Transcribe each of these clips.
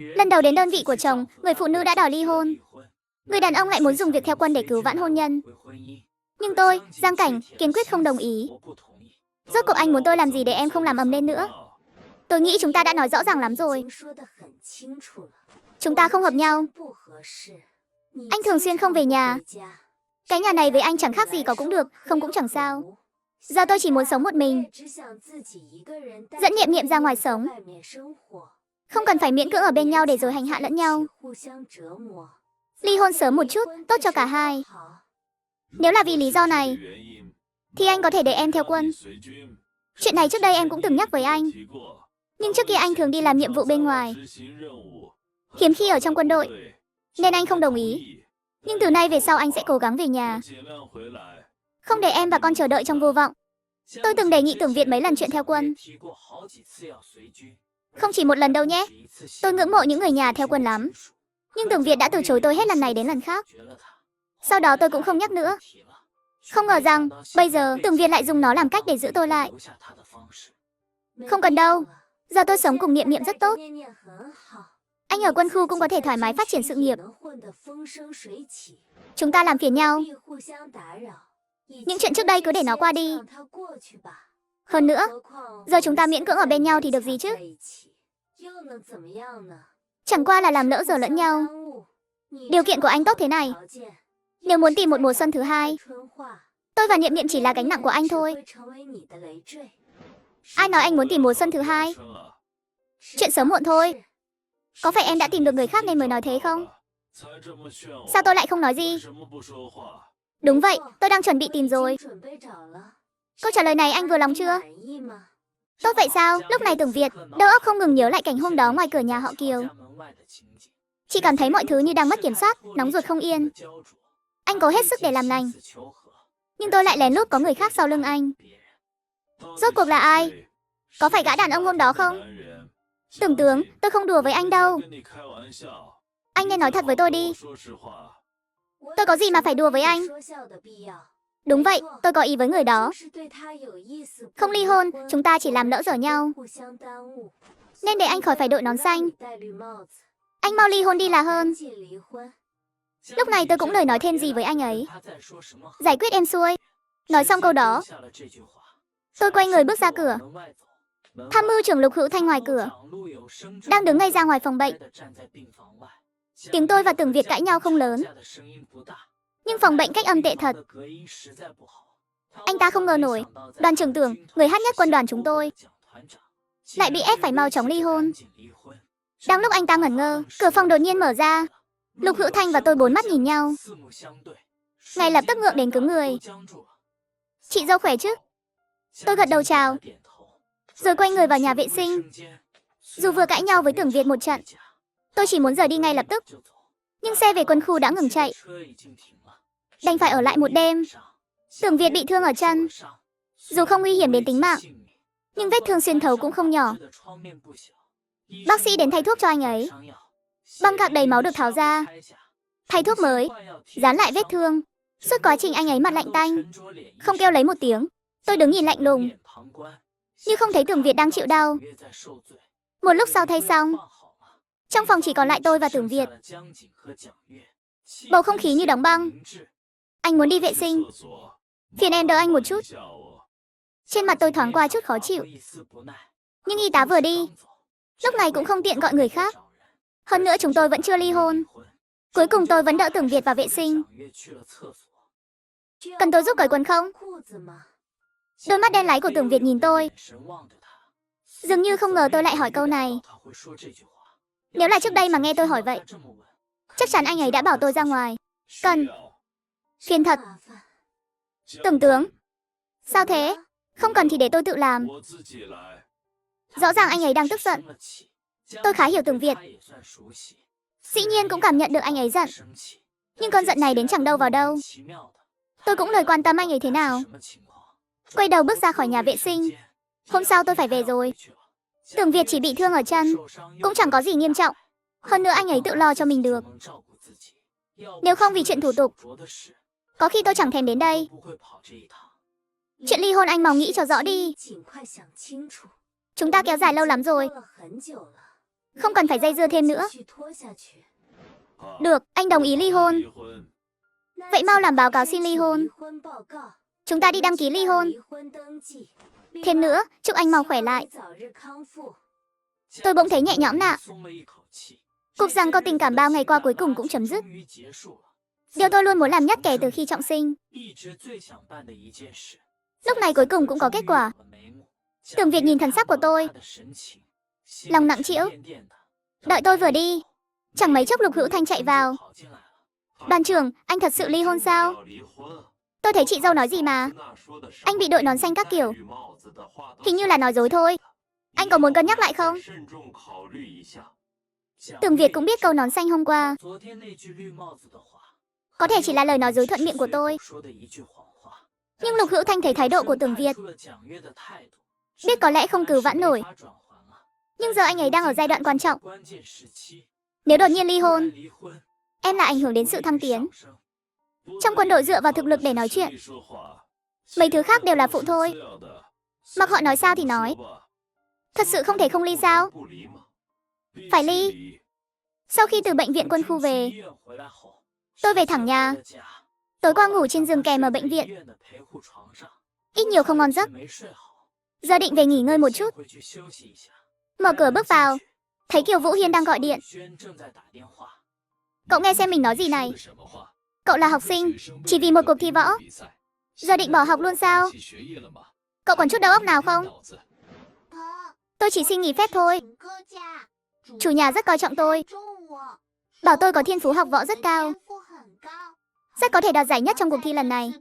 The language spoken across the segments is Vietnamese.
Lần đầu đến đơn vị của chồng, người phụ nữ đã đòi ly hôn. Người đàn ông lại muốn dùng việc theo quân để cứu vãn hôn nhân. Nhưng tôi, Giang Cảnh, kiên quyết không đồng ý. Rốt cuộc anh muốn tôi làm gì để em không làm ầm lên nữa? Tôi nghĩ chúng ta đã nói rõ ràng lắm rồi. Chúng ta không hợp nhau. Anh thường xuyên không về nhà. Cái nhà này với anh chẳng khác gì có cũng được, không cũng chẳng sao. Giờ tôi chỉ muốn sống một mình. Dẫn Niệm Niệm ra ngoài sống. Không cần phải miễn cưỡng ở bên nhau để rồi hành hạ lẫn nhau. Ly hôn sớm một chút, tốt cho cả hai. Nếu là vì lý do này, thì anh có thể để em theo quân. Chuyện này trước đây em cũng từng nhắc với anh. Nhưng trước kia anh thường đi làm nhiệm vụ bên ngoài, hiếm khi ở trong quân đội, nên anh không đồng ý. Nhưng từ nay về sau anh sẽ cố gắng về nhà, không để em và con chờ đợi trong vô vọng. Tôi từng đề nghị Tưởng Việt mấy lần chuyện theo quân. Không chỉ một lần đâu nhé. Tôi ngưỡng mộ những người nhà theo quân lắm. Nhưng Tưởng Việt đã từ chối tôi hết lần này đến lần khác. Sau đó tôi cũng không nhắc nữa. Không ngờ rằng, bây giờ Tưởng Việt lại dùng nó làm cách để giữ tôi lại. Không cần đâu. Giờ tôi sống cùng Niệm Niệm rất tốt. Anh ở quân khu cũng có thể thoải mái phát triển sự nghiệp. Chúng ta làm phiền nhau. Những chuyện trước đây cứ để nó qua đi. Hơn nữa, giờ chúng ta miễn cưỡng ở bên nhau thì được gì chứ? Chẳng qua là làm lỡ giờ lẫn nhau. Điều kiện của anh tốt thế này. Nếu muốn tìm một mùa xuân thứ hai, tôi và Niệm Niệm chỉ là gánh nặng của anh thôi. Ai nói anh muốn tìm mùa xuân thứ hai? Chuyện sớm muộn thôi. Có phải em đã tìm được người khác nên mới nói thế không? Sao tôi lại không nói gì? Đúng vậy, tôi đang chuẩn bị tìm rồi. Câu trả lời này anh vừa lòng chưa? Tốt vậy sao? Lúc này Tưởng Việt, đầu óc không ngừng nhớ lại cảnh hôm đó ngoài cửa nhà họ Kiều. Chị cảm thấy mọi thứ như đang mất kiểm soát, nóng ruột không yên. Anh cố hết sức để làm lành, nhưng tôi lại lén lút có người khác sau lưng anh. Rốt cuộc là ai? Có phải gã đàn ông hôm đó không? Tưởng tướng, tôi không đùa với anh đâu. Anh nên nói thật với tôi đi. Tôi có gì mà phải đùa với anh? Đúng vậy, tôi có ý với người đó. Không ly hôn, chúng ta chỉ làm lỡ dở nhau. Nên để anh khỏi phải đội nón xanh. Anh mau ly hôn đi là hơn. Lúc này tôi cũng lời nói thêm gì với anh ấy. Giải quyết em xuôi. Nói xong câu đó, tôi quay người bước ra cửa. Tham mưu trưởng Lục Hữu Thanh ngoài cửa đang đứng ngay ra ngoài phòng bệnh. Tiếng tôi và Tưởng Việt cãi nhau không lớn, nhưng phòng bệnh cách âm tệ thật. Anh ta không ngờ nổi, đoàn trưởng Tưởng, người hát nhất quân đoàn chúng tôi, lại bị ép phải mau chóng ly hôn. Đang lúc anh ta ngẩn ngơ, cửa phòng đột nhiên mở ra. Lục Hữu Thanh và tôi bốn mắt nhìn nhau, ngay lập tức ngượng đến cứng người. Chị dâu khỏe chứ? Tôi gật đầu chào, rồi quay người vào nhà vệ sinh. Dù vừa cãi nhau với Tưởng Việt một trận, tôi chỉ muốn rời đi ngay lập tức, nhưng xe về quân khu đã ngừng chạy. Đành phải ở lại một đêm. Tưởng Việt bị thương ở chân. Dù không nguy hiểm đến tính mạng, nhưng vết thương xuyên thấu cũng không nhỏ. Bác sĩ đến thay thuốc cho anh ấy. Băng gạc đầy máu được tháo ra, thay thuốc mới, dán lại vết thương. Suốt quá trình anh ấy mặt lạnh tanh, không kêu lấy một tiếng. Tôi đứng nhìn lạnh lùng, như không thấy Tưởng Việt đang chịu đau. Một lúc sau thay xong, trong phòng chỉ còn lại tôi và Tưởng Việt. Bầu không khí như đóng băng. Anh muốn đi vệ sinh, phiền em đỡ anh một chút. Trên mặt tôi thoáng qua chút khó chịu, nhưng y tá vừa đi, lúc này cũng không tiện gọi người khác. Hơn nữa chúng tôi vẫn chưa ly hôn. Cuối cùng tôi vẫn đỡ Tưởng Việt vào vệ sinh. Cần tôi giúp cởi quần không? Đôi mắt đen láy của Tưởng Việt nhìn tôi, dường như không ngờ tôi lại hỏi câu này. Nếu là trước đây mà nghe tôi hỏi vậy, chắc chắn anh ấy đã bảo tôi ra ngoài. Cần. Phiền thật. Tưởng tướng. Sao thế? Không cần thì để tôi tự làm. Rõ ràng anh ấy đang tức giận. Tôi khá hiểu Tưởng Việt. Dĩ nhiên cũng cảm nhận được anh ấy giận. Nhưng cơn giận này đến chẳng đâu vào đâu. Tôi cũng lời quan tâm anh ấy thế nào. Quay đầu bước ra khỏi nhà vệ sinh. Hôm sau tôi phải về rồi. Tưởng Việt chỉ bị thương ở chân, cũng chẳng có gì nghiêm trọng. Hơn nữa anh ấy tự lo cho mình được. Nếu không vì chuyện thủ tục, có khi tôi chẳng thèm đến đây. Chuyện ly hôn anh mau nghĩ cho rõ đi. Chúng ta kéo dài lâu lắm rồi. Không cần phải dây dưa thêm nữa. Được, anh đồng ý ly hôn. Vậy mau làm báo cáo xin ly hôn. Chúng ta đi đăng ký ly hôn. Thêm nữa, chúc anh mau khỏe lại. Tôi bỗng thấy nhẹ nhõm nạ. Cuộc giằng co tình cảm bao ngày qua cuối cùng cũng chấm dứt. Điều tôi luôn muốn làm nhất kể từ khi trọng sinh. Lúc này cuối cùng cũng có kết quả. Tưởng Việt nhìn thần sắc của tôi, lòng nặng trĩu. Đợi tôi vừa đi, chẳng mấy chốc Lục Hữu Thanh chạy vào. Đoàn trưởng, anh thật sự ly hôn sao? Tôi thấy chị dâu nói gì mà. Anh bị đội nón xanh các kiểu. Hình như là nói dối thôi. Anh có muốn cân nhắc lại không? Tưởng Việt cũng biết câu nón xanh hôm qua. Có thể chỉ là lời nói dối thuận miệng của tôi. Nhưng Lục Hữu Thanh thấy thái độ của Tưởng Việt, biết có lẽ không cứu vãn nổi. Nhưng giờ anh ấy đang ở giai đoạn quan trọng. Nếu đột nhiên ly hôn, em lại ảnh hưởng đến sự thăng tiến. Trong quân đội dựa vào thực lực để nói chuyện. Mấy thứ khác đều là phụ thôi. Mặc họ nói sao thì nói. Thật sự không thể không ly sao? Phải ly. Sau khi từ bệnh viện quân khu về, tôi về thẳng nhà. Tối qua ngủ trên giường kèm ở bệnh viện. Ít nhiều không ngon giấc. Giờ định về nghỉ ngơi một chút. Mở cửa bước vào, thấy Kiều Vũ Hiên đang gọi điện. Cậu nghe xem mình nói gì này. Cậu là học sinh, chỉ vì một cuộc thi võ. Giờ định bỏ học luôn sao? Cậu còn chút đầu óc nào không? Tôi chỉ xin nghỉ phép thôi. Chủ nhà rất coi trọng tôi. Bảo tôi có thiên phú học võ rất cao. Rất có thể đoạt giải nhất trong cuộc thi lần này.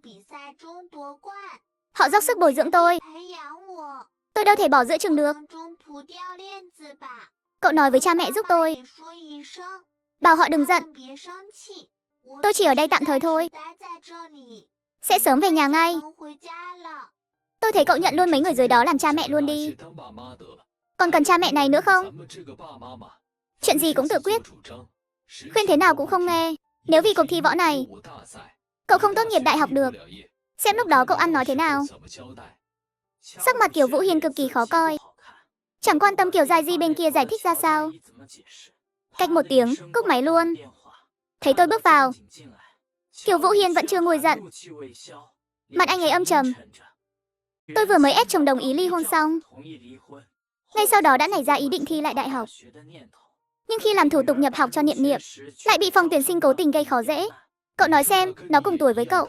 Họ dốc sức bồi dưỡng tôi. Tôi đâu thể bỏ giữa chừng được. Cậu nói với cha mẹ giúp tôi. Bảo họ đừng giận. Tôi chỉ ở đây tạm thời thôi. Sẽ sớm về nhà ngay. Tôi thấy cậu nhận luôn mấy người dưới đó làm cha mẹ luôn đi. Còn cần cha mẹ này nữa không? Chuyện gì cũng tự quyết. Khuyên thế nào cũng không nghe. Nếu vì cuộc thi võ này cậu không tốt nghiệp đại học được, xem lúc đó cậu ăn nói thế nào. Sắc mặt Kiều Vũ Hiên cực kỳ khó coi. Chẳng quan tâm Kiều Giai Di bên kia giải thích ra sao. Cách một tiếng, cúp máy luôn. Thấy tôi bước vào, Kiều Vũ Hiên vẫn chưa nguôi giận. Mặt anh ấy âm trầm. Tôi vừa mới ép chồng đồng ý ly hôn xong. Ngay sau đó đã nảy ra ý định thi lại đại học. Nhưng khi làm thủ tục nhập học cho Niệm Niệm, lại bị phòng tuyển sinh cố tình gây khó dễ. Cậu nói xem, nó cùng tuổi với cậu.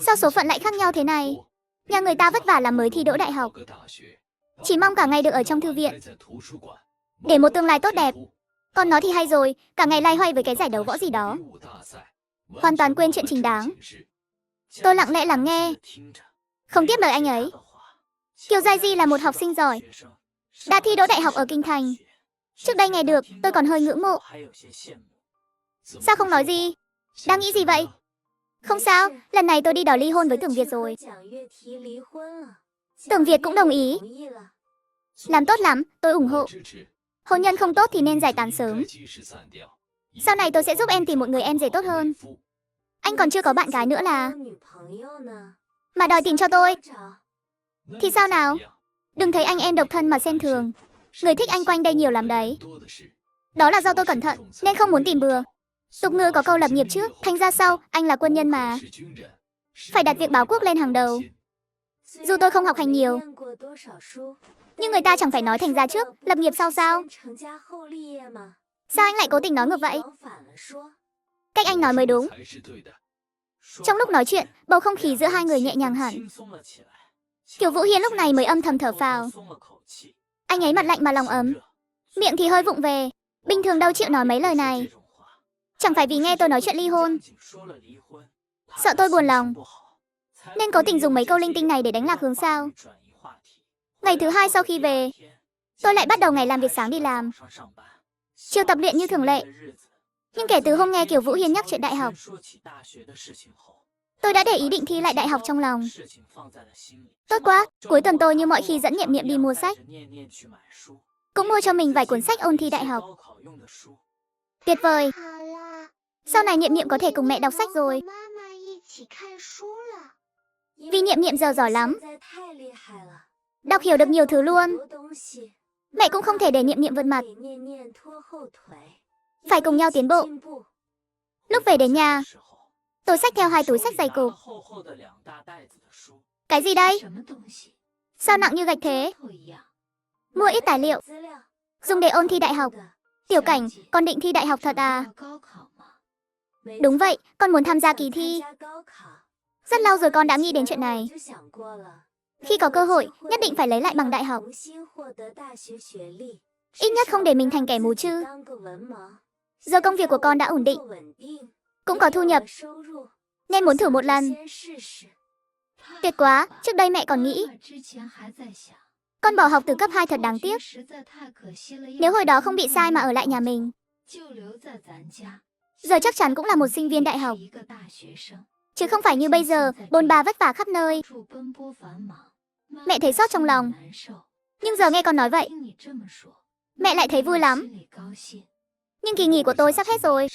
Sao số phận lại khác nhau thế này? Nhà người ta vất vả lắm mới thi đỗ đại học. Chỉ mong cả ngày được ở trong thư viện, để một tương lai tốt đẹp. Còn nó thì hay rồi, cả ngày loay hoay với cái giải đấu võ gì đó. Hoàn toàn quên chuyện chính đáng. Tôi lặng lẽ lắng nghe, không tiếp lời anh ấy. Kiều Giai Di là một học sinh giỏi, đã thi đỗ đại học ở Kinh Thành. Trước đây nghe được, tôi còn hơi ngưỡng mộ. Sao không nói gì? Đang nghĩ gì vậy? Không sao, lần này tôi đi đòi ly hôn với Tưởng Việt rồi. Tưởng Việt cũng đồng ý. Làm tốt lắm, tôi ủng hộ. Hôn nhân không tốt thì nên giải tán sớm. Sau này tôi sẽ giúp em tìm một người em rể tốt hơn. Anh còn chưa có bạn gái nữa là... Mà đòi tìm cho tôi. Thì sao nào? Đừng thấy anh em độc thân mà xem thường. Người thích anh quanh đây nhiều lắm đấy. Đó là do tôi cẩn thận, nên không muốn tìm bừa. Tục ngữ có câu lập nghiệp trước, thành ra sau, anh là quân nhân mà. Phải đặt việc báo quốc lên hàng đầu. Dù tôi không học hành nhiều, nhưng người ta chẳng phải nói thành ra trước, lập nghiệp sau sao? Sao anh lại cố tình nói ngược vậy? Cách anh nói mới đúng. Trong lúc nói chuyện, bầu không khí giữa hai người nhẹ nhàng hẳn. Kiều Vũ Hiên lúc này mới âm thầm thở phào. Anh ấy mặt lạnh mà lòng ấm, miệng thì hơi vụng về. Bình thường đâu chịu nói mấy lời này. Chẳng phải vì nghe tôi nói chuyện ly hôn, sợ tôi buồn lòng, nên cố tình dùng mấy câu linh tinh này để đánh lạc hướng sao. Ngày thứ hai sau khi về, tôi lại bắt đầu ngày làm việc sáng đi làm, chiều tập luyện như thường lệ. Nhưng kể từ hôm nghe Kiều Vũ Hiên nhắc chuyện đại học, tôi đã để ý định thi lại đại học trong lòng. Tốt quá, cuối tuần tôi như mọi khi dẫn Niệm Niệm đi mua sách, cũng mua cho mình vài cuốn sách ôn thi đại học. Tuyệt vời. Sau này Niệm Niệm có thể cùng mẹ đọc sách rồi. Vì Niệm Niệm giờ giỏi lắm, đọc hiểu được nhiều thứ luôn. Mẹ cũng không thể để Niệm Niệm vượt mặt. Phải cùng nhau tiến bộ. Lúc về đến nhà, tôi xách theo 2 túi xách dày cộp. Cái gì đây? Sao nặng như gạch thế? Mua ít tài liệu, dùng để ôn thi đại học. Tiểu Cảnh, con định thi đại học thật à? Đúng vậy, con muốn tham gia kỳ thi. Rất lâu rồi con đã nghĩ đến chuyện này. Khi có cơ hội, nhất định phải lấy lại bằng đại học. Ít nhất không để mình thành kẻ mù chứ. Giờ công việc của con đã ổn định, cũng có thu nhập, nên muốn thử một lần. Tuyệt quá, trước đây mẹ còn nghĩ con bỏ học từ cấp 2 thật đáng tiếc. Nếu hồi đó không bị sai mà ở lại nhà mình, giờ chắc chắn cũng là một sinh viên đại học. Chứ không phải như bây giờ, bôn ba vất vả khắp nơi. Mẹ thấy xót trong lòng. Nhưng giờ nghe con nói vậy, mẹ lại thấy vui lắm. Nhưng kỳ nghỉ của tôi sắp hết rồi.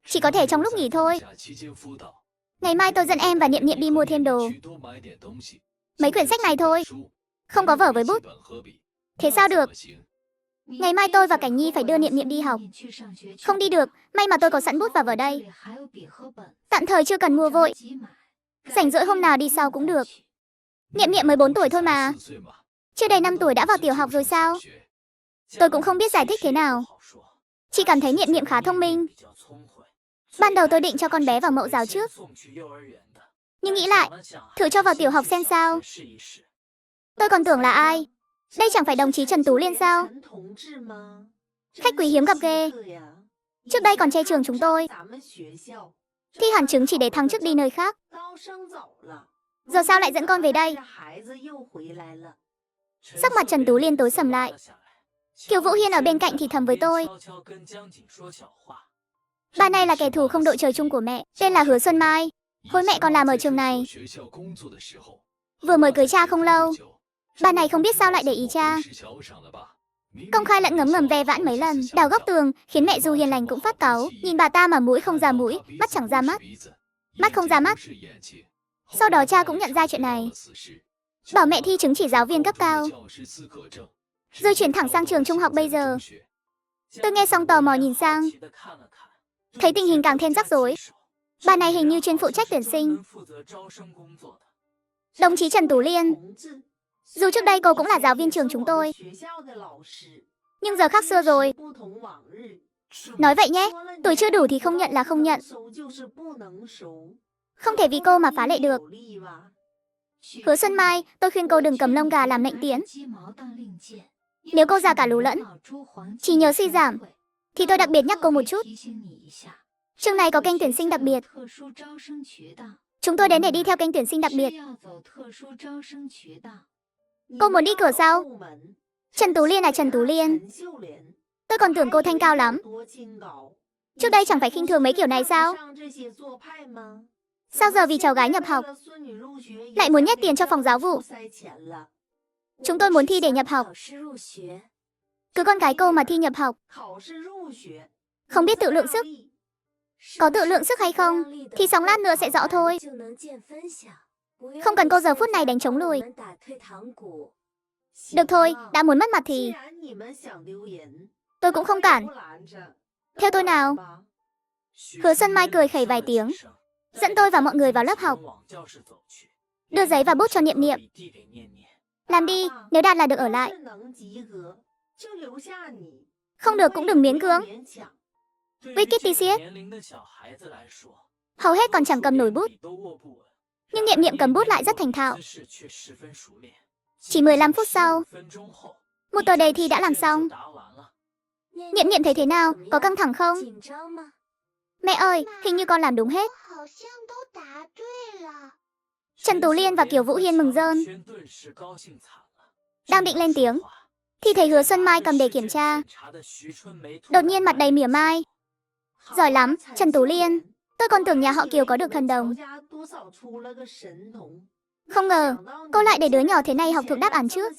Chỉ có thể trong lúc nghỉ thôi. Ngày mai tôi dẫn em và Niệm Niệm đi mua thêm đồ. Mấy quyển sách này thôi, không có vở với bút. Thế sao được? Ngày mai tôi và Cảnh Nhi phải đưa Niệm Niệm đi học. Không đi được, may mà tôi có sẵn bút và vở đây. Tạm thời chưa cần mua vội. Rảnh rỗi hôm nào đi sau cũng được. Niệm Niệm mới 4 tuổi thôi mà. Chưa đầy 5 tuổi đã vào tiểu học rồi sao? Tôi cũng không biết giải thích thế nào. Chỉ cảm thấy Niệm Niệm khá thông minh. Ban đầu tôi định cho con bé vào mẫu giáo trước. Nhưng nghĩ lại, thử cho vào tiểu học xem sao. Tôi còn tưởng là ai? Đây chẳng phải đồng chí Trần Tú Liên sao? Khách quý hiếm gặp ghê. Trước đây còn che trường chúng tôi. Thi hẳn chứng chỉ để thăng chức đi nơi khác. Giờ sao lại dẫn con về đây? Sắc mặt Trần Tú Liên tối sầm lại. Kiều Vũ Hiên ở bên cạnh thì thầm với tôi. Bà này là kẻ thù không đội trời chung của mẹ, tên là Hứa Xuân Mai. Hồi mẹ còn làm ở trường này. Vừa mới cưới cha không lâu. Bà này không biết sao lại để ý cha. Công khai lẫn ngấm ngầm ve vãn mấy lần, đào góc tường, khiến mẹ Du hiền lành cũng phát cáu. Nhìn bà ta mà mũi không ra mũi, mắt chẳng ra mắt. Mắt không ra mắt. Sau đó cha cũng nhận ra chuyện này. Bảo mẹ thi chứng chỉ giáo viên cấp cao, rồi chuyển thẳng sang trường trung học bây giờ. Tôi nghe xong tò mò nhìn sang. Thấy tình hình càng thêm rắc rối. Bà này hình như chuyên phụ trách tuyển sinh. Đồng chí Trần Tú Liên. Dù trước đây cô cũng là giáo viên trường chúng tôi, nhưng giờ khác xưa rồi. Nói vậy nhé, tuổi chưa đủ thì không nhận là không nhận. Không thể vì cô mà phá lệ được. Hứa Xuân Mai, tôi khuyên cô đừng cầm lông gà làm nệnh tiễn. Nếu cô già cả lú lẫn, chỉ nhớ suy giảm, thì tôi đặc biệt nhắc cô một chút. Trường này có kênh tuyển sinh đặc biệt. Chúng tôi đến để đi theo kênh tuyển sinh đặc biệt. Cô muốn đi cửa sau? Trần Tú Liên à Trần Tú Liên? Tôi còn tưởng cô thanh cao lắm. Trước đây chẳng phải khinh thường mấy kiểu này sao? Sao giờ vì cháu gái nhập học lại muốn nhét tiền cho phòng giáo vụ? Chúng tôi muốn thi để nhập học. Cứ con gái cô mà thi nhập học, không biết tự lượng sức. Có tự lượng sức hay không thì xong lát nữa sẽ rõ thôi. Không cần cô giờ phút này đánh chống lùi. Được thôi, đã muốn mất mặt thì tôi cũng không cản. Theo tôi nào. Hứa Xuân Mai cười khẩy vài tiếng, dẫn tôi và mọi người vào lớp học. Đưa giấy và bút cho Niệm Niệm. Làm đi, nếu đạt là được ở lại. Không được cũng đừng miễn cưỡng. Wikitisit. Hầu hết còn chẳng cầm nổi bút. Nhưng Niệm Niệm cầm bút lại rất thành thạo. Chỉ 15 phút sau, một tờ đề thi đã làm xong. Niệm Niệm thấy thế nào? Có căng thẳng không? Mẹ ơi, hình như con làm đúng hết. Trần Tú Liên và Kiều Vũ Hiên mừng rơn. Đang định lên tiếng thì thấy Hứa Xuân Mai cầm đề kiểm tra. Đột nhiên mặt đầy mỉa mai. Giỏi lắm, Trần Tú Liên. Tôi còn tưởng nhà họ Kiều có được thần đồng. Không ngờ, cô lại để đứa nhỏ thế này học thuộc đáp án trước.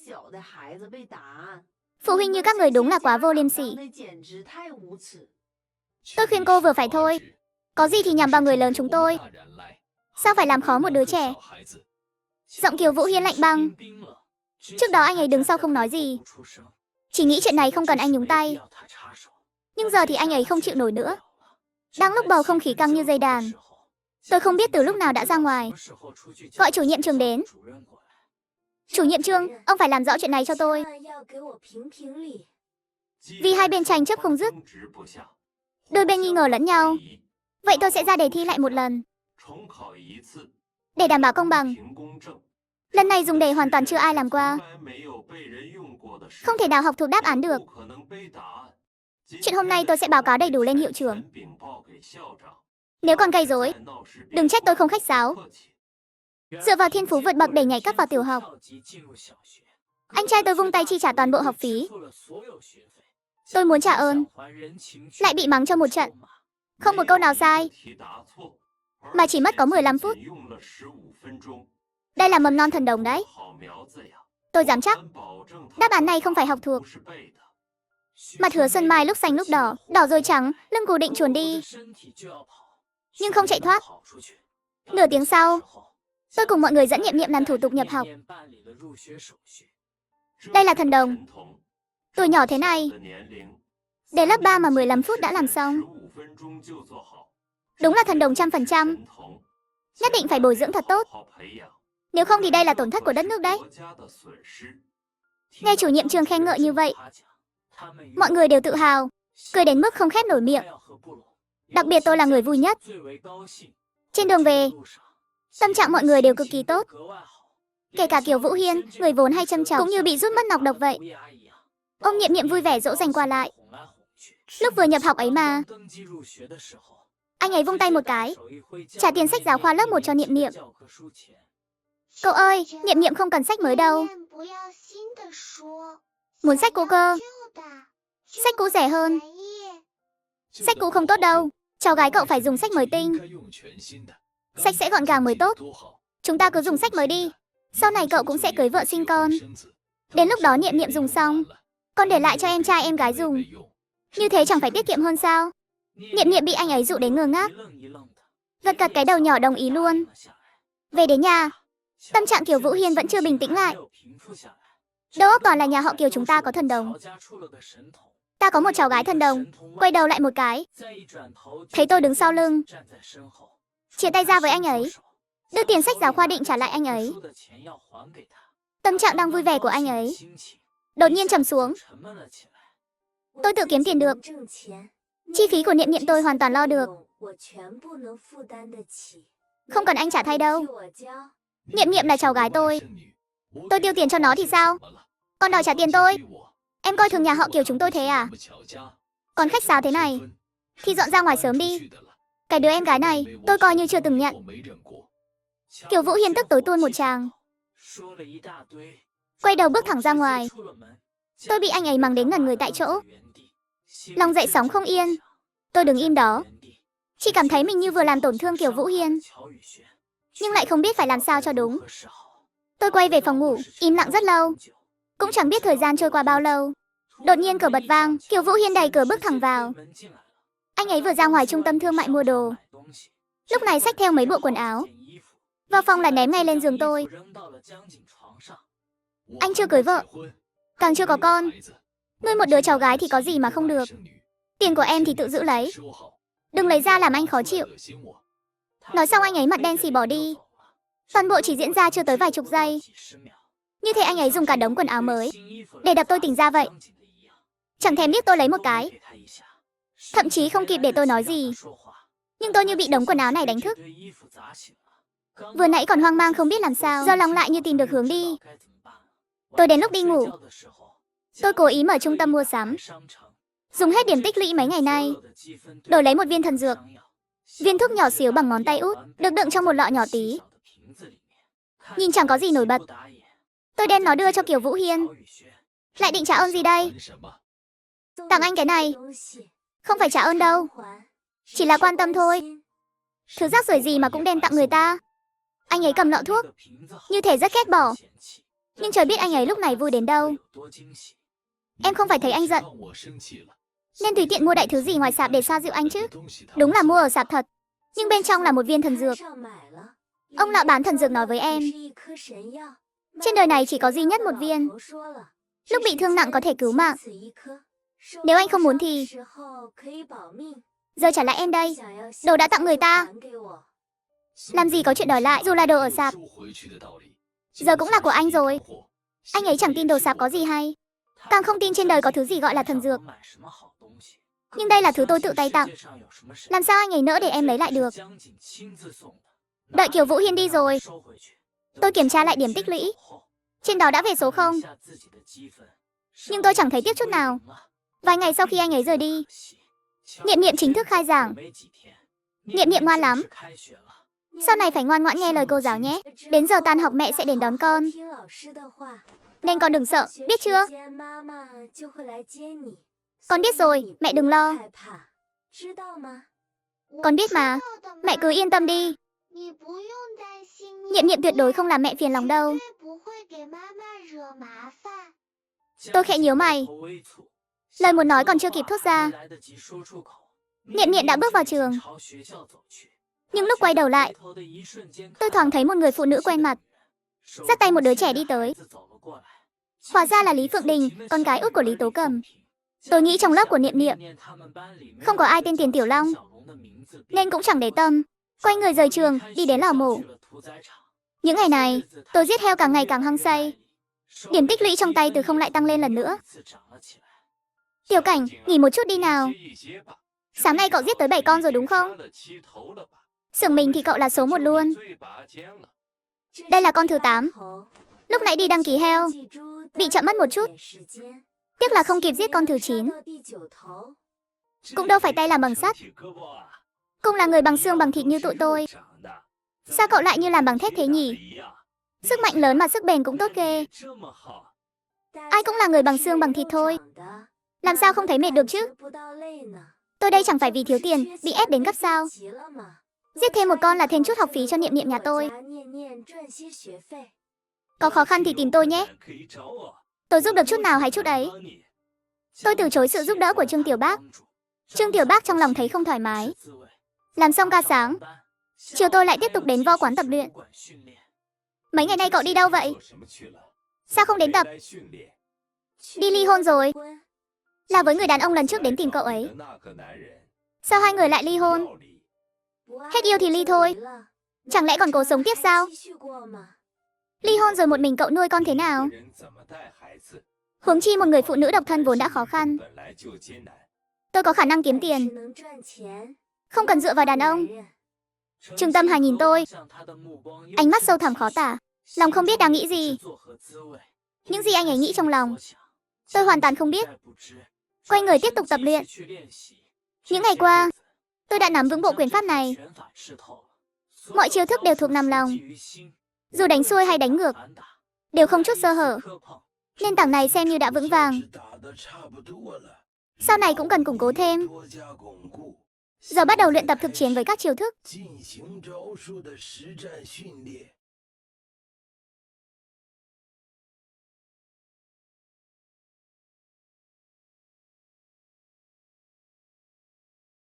Phụ huynh như các người đúng là quá vô liêm sỉ. Tôi khuyên cô vừa phải thôi. Có gì thì nhằm vào người lớn chúng tôi. Sao phải làm khó một đứa trẻ? Giọng Kiều Vũ Hiên lạnh băng. Trước đó anh ấy đứng sau không nói gì, chỉ nghĩ chuyện này không cần anh nhúng tay. Nhưng giờ thì anh ấy không chịu nổi nữa. Đang lúc bầu không khí căng như dây đàn, tôi không biết từ lúc nào đã ra ngoài, gọi chủ nhiệm trường đến. Chủ nhiệm Trương, ông phải làm rõ chuyện này cho tôi. Vì hai bên tranh chấp không dứt, đôi bên nghi ngờ lẫn nhau. Vậy tôi sẽ ra đề thi lại một lần, để đảm bảo công bằng. Lần này dùng đề hoàn toàn chưa ai làm qua, không thể nào học thuộc đáp án được. Chuyện hôm nay tôi sẽ báo cáo đầy đủ lên hiệu trưởng. Nếu còn gây rối, đừng trách tôi không khách sáo. Dựa vào thiên phú vượt bậc để nhảy cấp vào tiểu học, anh trai tôi vung tay chi trả toàn bộ học phí. Tôi muốn trả ơn, lại bị mắng cho một trận. Không một câu nào sai, mà chỉ mất có 15 phút. Đây là mầm non thần đồng đấy. Tôi dám chắc, đáp án này không phải học thuộc. Mặt Hứa Xuân Mai lúc xanh lúc đỏ, đỏ rồi trắng, lưng cù định chuồn đi, nhưng không chạy thoát. Nửa tiếng sau, tôi cùng mọi người dẫn Nhiệm Nhiệm làm thủ tục nhập học. Đây là thần đồng. Tuổi nhỏ thế này, để lớp 3 mà 15 phút đã làm xong. Đúng là thần đồng 100%. Nhất định phải bồi dưỡng thật tốt. Nếu không thì đây là tổn thất của đất nước đấy. Nghe chủ nhiệm trường khen ngợi như vậy, mọi người đều tự hào, cười đến mức không khép nổi miệng. Đặc biệt tôi là người vui nhất. Trên đường về, tâm trạng mọi người đều cực kỳ tốt. Kể cả Kiều Vũ Hiên, người vốn hay châm chọc, cũng như bị rút mất nọc độc vậy. Ông Nhiệm Nhiệm vui vẻ dỗ dành qua lại. Lúc vừa nhập học ấy mà, anh ấy vung tay một cái, trả tiền sách giáo khoa lớp 1 cho Nhiệm Nhiệm. Cậu ơi, Nhiệm Nhiệm không cần sách mới đâu. Muốn sách cũ cơ. Sách cũ rẻ hơn. Sách cũ không tốt đâu. Cháu gái cậu phải dùng sách mới tinh. Sách sẽ gọn gàng mới tốt. Chúng ta cứ dùng sách mới đi. Sau này cậu cũng sẽ cưới vợ sinh con. Đến lúc đó Nhiệm Nhiệm dùng xong, con để lại cho em trai em gái dùng. Như thế chẳng phải tiết kiệm hơn sao? Nhiệm Nhiệm bị anh ấy dụ đến ngơ ngác, gật gật cái đầu nhỏ đồng ý luôn. Về đến nhà, tâm trạng Kiều Vũ Hiên vẫn chưa bình tĩnh lại. Đầu óc toàn là nhà họ Kiều chúng ta có thần đồng. Ta có một cháu gái thần đồng. Quay đầu lại một cái, thấy tôi đứng sau lưng, chia tay ra với anh ấy, đưa tiền sách giáo khoa định trả lại anh ấy. Tâm trạng đang vui vẻ của anh ấy đột nhiên trầm xuống. Tôi tự kiếm tiền được. Chi phí của Nhiệm Nhiệm tôi hoàn toàn lo được. Không cần anh trả thay đâu. Nhiệm Nhiệm là cháu gái tôi. Tôi tiêu tiền cho nó thì sao? Con đòi trả tiền tôi. Em coi thường nhà họ Kiều chúng tôi thế à? Còn khách sáo thế này thì dọn ra ngoài sớm đi. Cái đứa em gái này tôi coi như chưa từng nhận. Kiều Vũ Hiên tức tối tuôn một tràng, quay đầu bước thẳng ra ngoài. Tôi bị anh ấy mắng đến ngẩn người tại chỗ, lòng dậy sóng không yên. Tôi đứng im đó, chỉ cảm thấy mình như vừa làm tổn thương Kiều Vũ Hiên, nhưng lại không biết phải làm sao cho đúng. Tôi quay về phòng ngủ, im lặng rất lâu, cũng chẳng biết thời gian trôi qua bao lâu. Đột nhiên cửa bật vang, Kiều Vũ Hiên đẩy cửa bước thẳng vào. Anh ấy vừa ra ngoài trung tâm thương mại mua đồ, lúc này xách theo mấy bộ quần áo, vào phòng là ném ngay lên giường tôi. Anh chưa cưới vợ, càng chưa có con, nuôi một đứa cháu gái thì có gì mà không được. Tiền của em thì tự giữ lấy, đừng lấy ra làm anh khó chịu. Nói xong anh ấy mặt đen xì bỏ đi. Toàn bộ chỉ diễn ra chưa tới vài chục giây. Như thế anh ấy dùng cả đống quần áo mới để đập tôi tỉnh ra vậy. Chẳng thèm liếc tôi lấy một cái, thậm chí không kịp để tôi nói gì. Nhưng tôi như bị đống quần áo này đánh thức. Vừa nãy còn hoang mang không biết làm sao, giờ lòng lại như tìm được hướng đi. Tôi đến lúc đi ngủ, tôi cố ý mở trung tâm mua sắm, dùng hết điểm tích lũy mấy ngày nay, đổi lấy một viên thần dược. Viên thuốc nhỏ xíu bằng ngón tay út, được đựng trong một lọ nhỏ tí. Nhìn chẳng có gì nổi bật. Tôi đem nó đưa cho Kiều Vũ Hiên. Lại định trả ơn gì đây? Tặng anh cái này. Không phải trả ơn đâu, chỉ là quan tâm thôi. Thứ rác rưởi gì mà cũng đem tặng người ta. Anh ấy cầm lọ thuốc, như thể rất ghét bỏ. Nhưng trời biết anh ấy lúc này vui đến đâu. Em không phải thấy anh giận nên tùy tiện mua đại thứ gì ngoài sạp để xoa dịu anh chứ. Đúng là mua ở sạp thật, nhưng bên trong là một viên thần dược. Ông lão bán thần dược nói với em, Trên đời này chỉ có duy nhất một viên. Lúc bị thương nặng có thể cứu mạng. Nếu anh không muốn thì... Giờ trả lại em đây. Đồ đã tặng người ta. Làm gì có chuyện đòi lại dù là đồ ở sạp. Giờ cũng là của anh rồi. Anh ấy chẳng tin đồ sạp có gì hay. Càng không tin trên đời có thứ gì gọi là thần dược. Nhưng đây là thứ tôi tự tay tặng. Làm sao anh ấy nỡ để em lấy lại được. Đợi Kiều Vũ Hiên đi rồi, tôi kiểm tra lại điểm tích lũy. Trên đó đã về số 0. Nhưng tôi chẳng thấy tiếc chút nào. Vài ngày sau khi anh ấy rời đi, Niệm Niệm chính thức khai giảng. Niệm Niệm ngoan lắm. Sau này phải ngoan ngoãn nghe lời cô giáo nhé. Đến giờ tan học mẹ sẽ đến đón con. Nên con đừng sợ, biết chưa? Con biết rồi, mẹ đừng lo. Con biết mà, mẹ cứ yên tâm đi. Niệm Niệm tuyệt đối không làm mẹ phiền lòng đâu. Tôi khẽ nhíu mày. Lời muốn nói còn chưa kịp thốt ra, Niệm Niệm đã bước vào trường. Nhưng lúc quay đầu lại, tôi thoáng thấy một người phụ nữ quen mặt, dắt tay một đứa trẻ đi tới. Hóa ra là Lý Phượng Đình, con gái út của Lý Tố Cầm. Tôi nghĩ trong lớp của Niệm Niệm không có ai tên Tiền Tiểu Long, nên cũng chẳng để tâm. Quay người rời trường, đi đến lò mổ. Những ngày này, tôi giết heo càng ngày càng hăng say. Điểm tích lũy trong tay từ không lại tăng lên lần nữa. Tiểu Cảnh, nghỉ một chút đi nào. Sáng nay cậu giết tới 7 con rồi đúng không? Xưởng mình thì cậu là số 1 luôn. Đây là con thứ 8. Lúc nãy đi đăng ký heo, bị chậm mất một chút. Tiếc là không kịp giết con thứ 9. Cũng đâu phải tay làm bằng sắt. Cũng là người bằng xương bằng thịt như tụi tôi. Sao cậu lại như làm bằng thép thế nhỉ? Sức mạnh lớn mà sức bền cũng tốt ghê. Ai cũng là người bằng xương bằng thịt thôi. Làm sao không thấy mệt được chứ? Tôi đây chẳng phải vì thiếu tiền, bị ép đến gấp sao. Giết thêm một con là thêm chút học phí cho Niệm Niệm nhà tôi. Có khó khăn thì tìm tôi nhé. Tôi giúp được chút nào hay chút ấy. Tôi từ chối sự giúp đỡ của Trương Tiểu Bác. Trương Tiểu Bác trong lòng thấy không thoải mái. Làm xong ca sáng, chiều tôi lại tiếp tục đến vo quán tập luyện. Mấy ngày nay cậu đi đâu vậy? Sao không đến tập? Đi ly hôn rồi. Là với người đàn ông lần trước đến tìm cậu ấy. Sao hai người lại ly hôn? Hết yêu thì ly thôi. Chẳng lẽ còn cố sống tiếp sao? Ly hôn rồi một mình cậu nuôi con thế nào? Huống chi một người phụ nữ độc thân vốn đã khó khăn. Tôi có khả năng kiếm tiền, không cần dựa vào đàn ông. Trương Tâm Hà nhìn tôi, ánh mắt sâu thẳm khó tả, lòng không biết đang nghĩ gì. Những gì anh ấy nghĩ trong lòng, tôi hoàn toàn không biết. Quay người tiếp tục tập luyện. Những ngày qua, tôi đã nắm vững bộ quyền pháp này. Mọi chiêu thức đều thuộc nằm lòng. Dù đánh xuôi hay đánh ngược, đều không chút sơ hở. Nền tảng này xem như đã vững vàng. Sau này cũng cần củng cố thêm. Giờ bắt đầu luyện tập thực chiến với các chiêu thức.